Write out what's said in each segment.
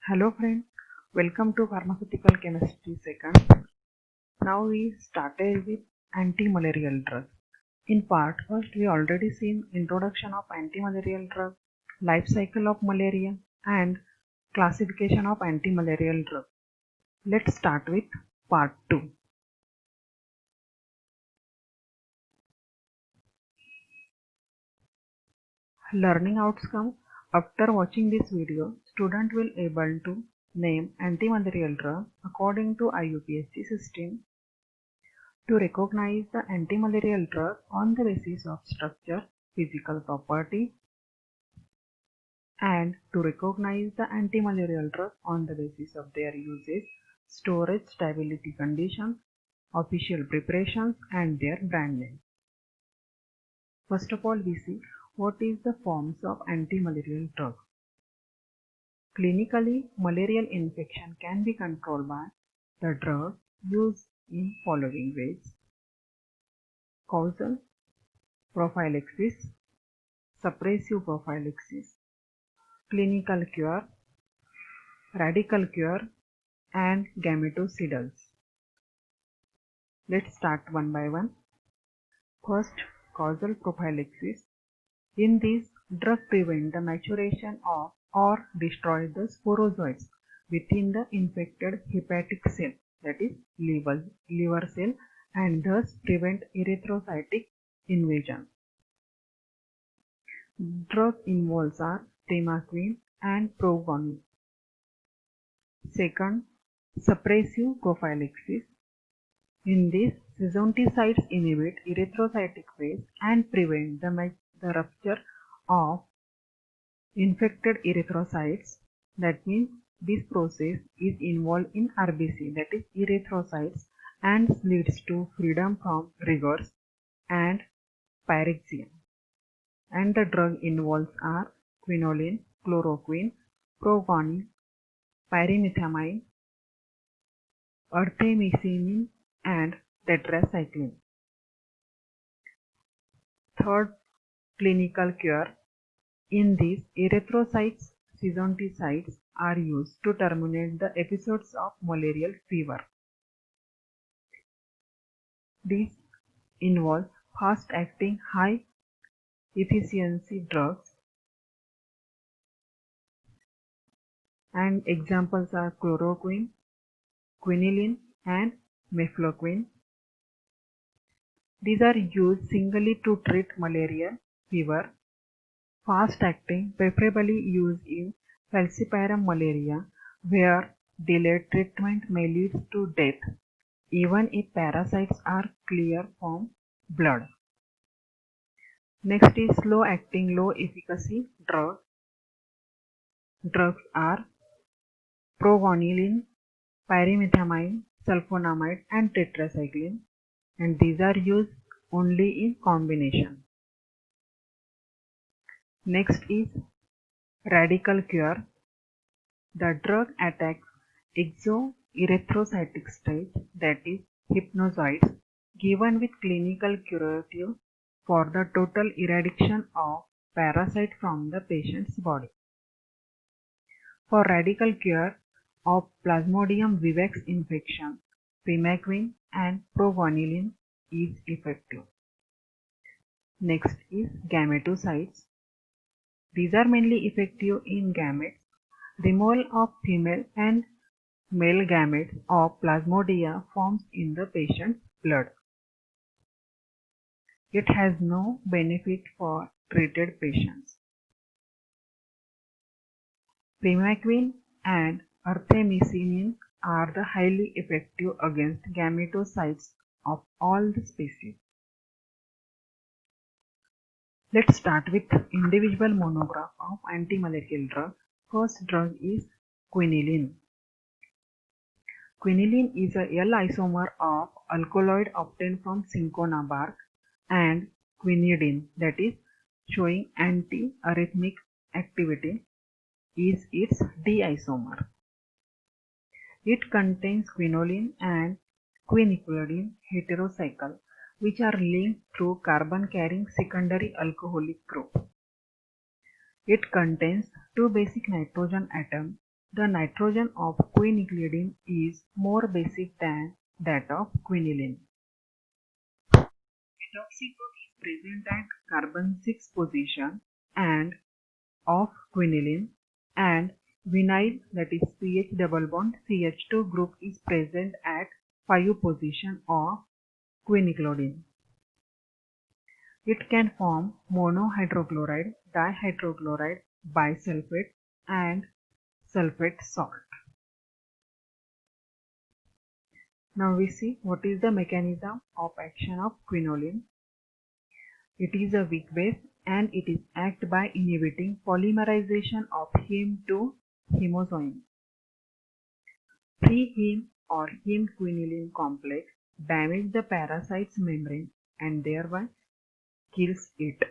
Hello friends, welcome to Pharmaceutical Chemistry second. Now we started with anti-malarial drugs. In part first we already seen introduction of anti-malarial drug, life cycle of malaria and classification of anti-malarial drug. Let's start with part 2. Learning outcome. After watching this video, student will able to name anti-malarial drug according to IUPAC system, to recognize the antimalarial drug on the basis of structure, physical property, and to recognize the antimalarial drug on the basis of their usage, storage, stability conditions, official preparations, and their brand name. First of all, we see what is the forms of antimalarial drug. Clinically, malarial infection can be controlled by the drug used in following ways: causal prophylaxis, suppressive prophylaxis, clinical cure, radical cure, and gametocidals. Let's start one by one. First, causal prophylaxis. In this, drug prevent the maturation of or destroy the sporozoites within the infected hepatic cell, that is liver cell, and thus prevent erythrocytic invasion. Drug involves are primaquine and proguanil. Second, suppressive prophylaxis. In this, sezonticides inhibit erythrocytic phase and prevent the rupture of infected erythrocytes. That means this process is involved in RBC, that is erythrocytes, and leads to freedom from rigors and pyrexia. And the drug involves are quinoline, chloroquine, proguanil, pyrimethamine, artemisinin, and tetracycline. Third, clinical cure. In this, erythrocytes sezonticides are used to terminate the episodes of malarial fever. This involves fast-acting, high-efficiency drugs, and examples are chloroquine, quinine, and mefloquine. These are used singly to treat malarial fever. Fast-acting, preferably used in falciparum malaria, where delayed treatment may lead to death, even if parasites are clear from blood. Next is slow-acting, low-efficacy drugs. Drugs are proguanil, pyrimethamine, sulfonamide, and tetracycline, and these are used only in combination. Next is radical cure. The drug attacks exoerythrocytic stage, that is hypnozoites, given with clinical curative for the total eradication of parasite from the patient's body. For radical cure of Plasmodium vivax infection, primaquine and proguanil is effective. Next is gametocides. These are mainly effective in gametes. Removal of female and male gametes of Plasmodia forms in the patient's blood. It has no benefit for treated patients. Primaquine and artemisinin are the highly effective against gametocides of all the species. Let's start with individual monograph of antimalarial drug. First drug is quinine. Quinine is a L-isomer of alkaloid obtained from cinchona bark and quinidine, that is showing antiarrhythmic activity, is its D-isomer. It contains quinoline and quiniquidine heterocycle, which are linked through carbon-carrying secondary alcoholic group. It contains two basic nitrogen atoms The nitrogen of quinacridine is more basic than that of quinine. Methoxyquone is present at carbon 6 position and of quinine, and vinyl, that is CH double bond CH2 group, is present at 5 position of quinacridine. It can form monohydrochloride, dihydrochloride, bisulfate, and sulfate salt. Now we see what is the mechanism of action of quinoline. It is a weak base and it is act by inhibiting polymerization of heme to hemozoin. Free heme or heme quinoline complex damage the parasite's membrane and thereby kills it.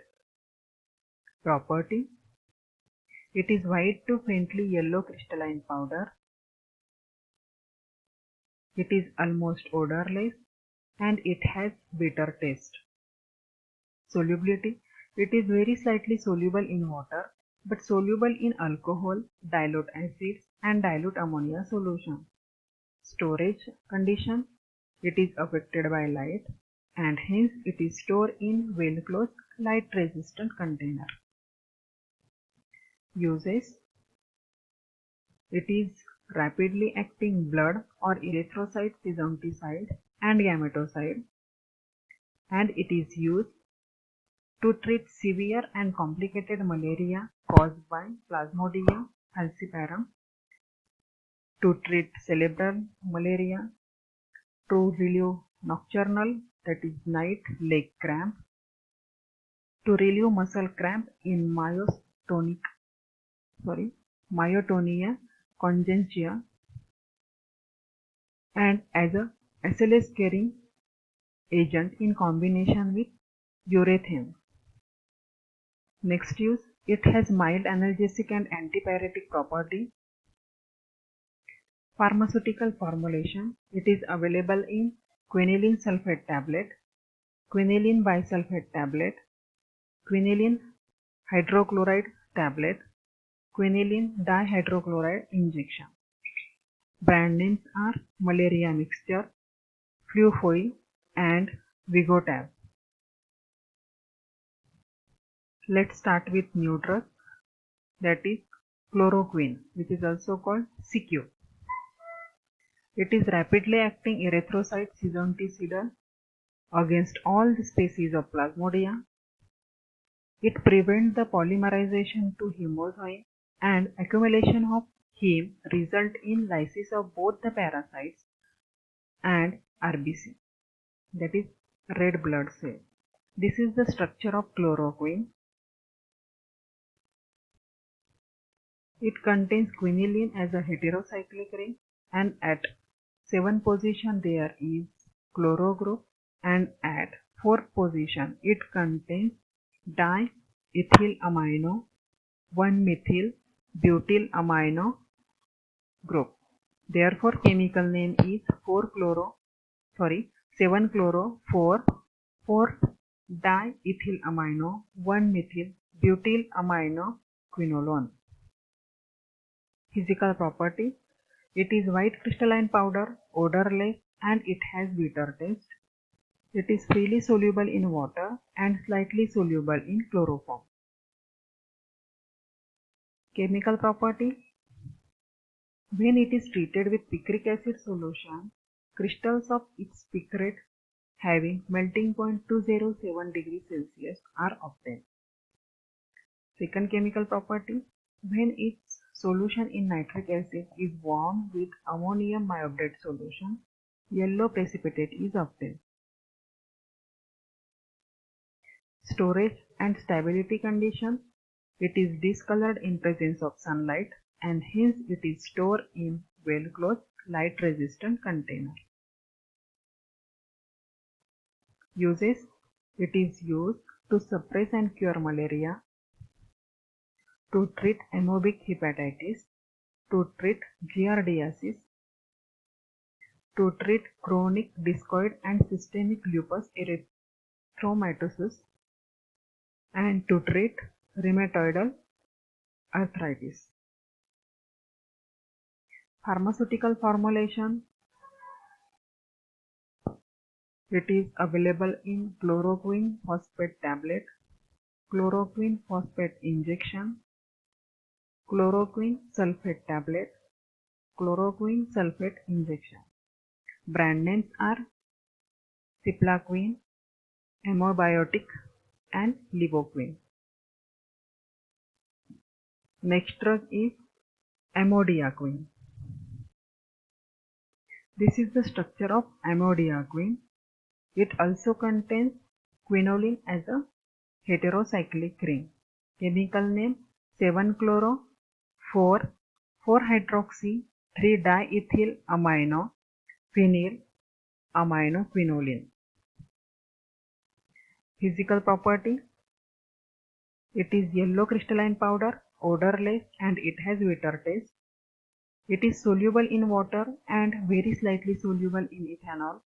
Property: it is white to faintly yellow crystalline powder. It is almost odorless and it has bitter taste. Solubility: it is very slightly soluble in water but soluble in alcohol, dilute acids, and dilute ammonia solution. Storage condition: it is affected by light and hence it is stored in well-closed, light-resistant container. Uses: it is rapidly acting blood or erythrocyte sesonticide and gametocide, and it is used to treat severe and complicated malaria caused by Plasmodium falciparum, to treat cerebral malaria, to relieve nocturnal, that is night leg cramp, to relieve muscle cramp in myotonia congenita, and as a SLS carrying agent in combination with urethane. Next use: it has mild analgesic and antipyretic property. Pharmaceutical formulation: it is available in quinine sulfate tablet, quinine bisulfate tablet, quinine hydrochloride tablet, quinine dihydrochloride injection. Brand names are Malaria Mixture, Flufoy, and Vigotab. Let's start with new drug, that is chloroquine, which is also called CQ. It is rapidly acting erythrocyte sesonticidal against all the species of Plasmodium. It prevents the polymerization to hemozoin and accumulation of heme, result in lysis of both the parasites and RBC, that is red blood cell. This is the structure of chloroquine. It contains quinine as a heterocyclic ring, and at 7 position there is chloro group, and at 4th position it contains diethylamino 1-methyl butyl amino group. Therefore chemical name is 7-chloro-4-4-diethylamino 1-methyl butyl amino quinolone. Physical property: it is white crystalline powder, odorless, and it has bitter taste. It is freely soluble in water and slightly soluble in chloroform. Chemical property: when it is treated with picric acid solution, crystals of its picrate having melting point 207 degrees Celsius are obtained. Second chemical property: when its solution in nitric acid is warmed with ammonium iodide solution, yellow precipitate is obtained. Storage and stability condition: it is discolored in presence of sunlight and hence it is stored in well-closed, light-resistant container. Uses: it is used to suppress and cure malaria, to treat amoebic hepatitis, to treat giardiasis, to treat chronic discoid and systemic lupus erythematosus, and to treat rheumatoid arthritis. Pharmaceutical formulation. It is available in chloroquine phosphate tablet, chloroquine phosphate injection, chloroquine sulfate tablet, chloroquine sulfate injection. Brand names are Ciplaquine, Amobiotic, and Livoquine. Next drug is Amodiaquine. This is the structure of amodiaquine. It also contains quinoline as a heterocyclic ring. Chemical name 7-chloro-4-4-hydroxy-3-diethyl-amino phenyl aminoquinoline. Physical property. It is yellow crystalline powder, odorless, and it has bitter taste. It is soluble in water and very slightly soluble in ethanol.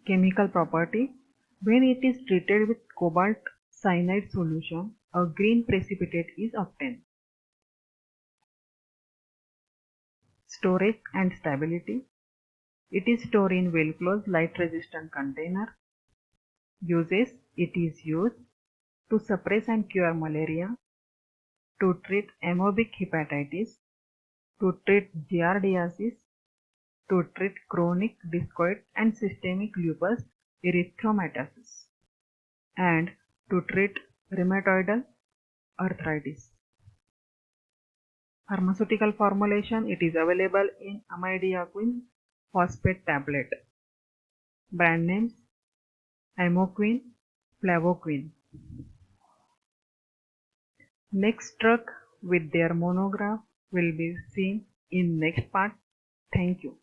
Chemical property. When it is treated with cobalt cyanide solution, a green precipitate is obtained. Storage and stability. It is stored in well-closed light-resistant container. Uses. It is used to suppress and cure malaria, to treat amoebic hepatitis, to treat giardiasis, to treat chronic discoid and systemic lupus erythematosus, and to treat rheumatoid arthritis. Pharmaceutical formulation. It is available in amodiaquine phosphate tablet. Brand names Amoquine, Flavoquine. Next drug with their monograph will be seen in next part. Thank you.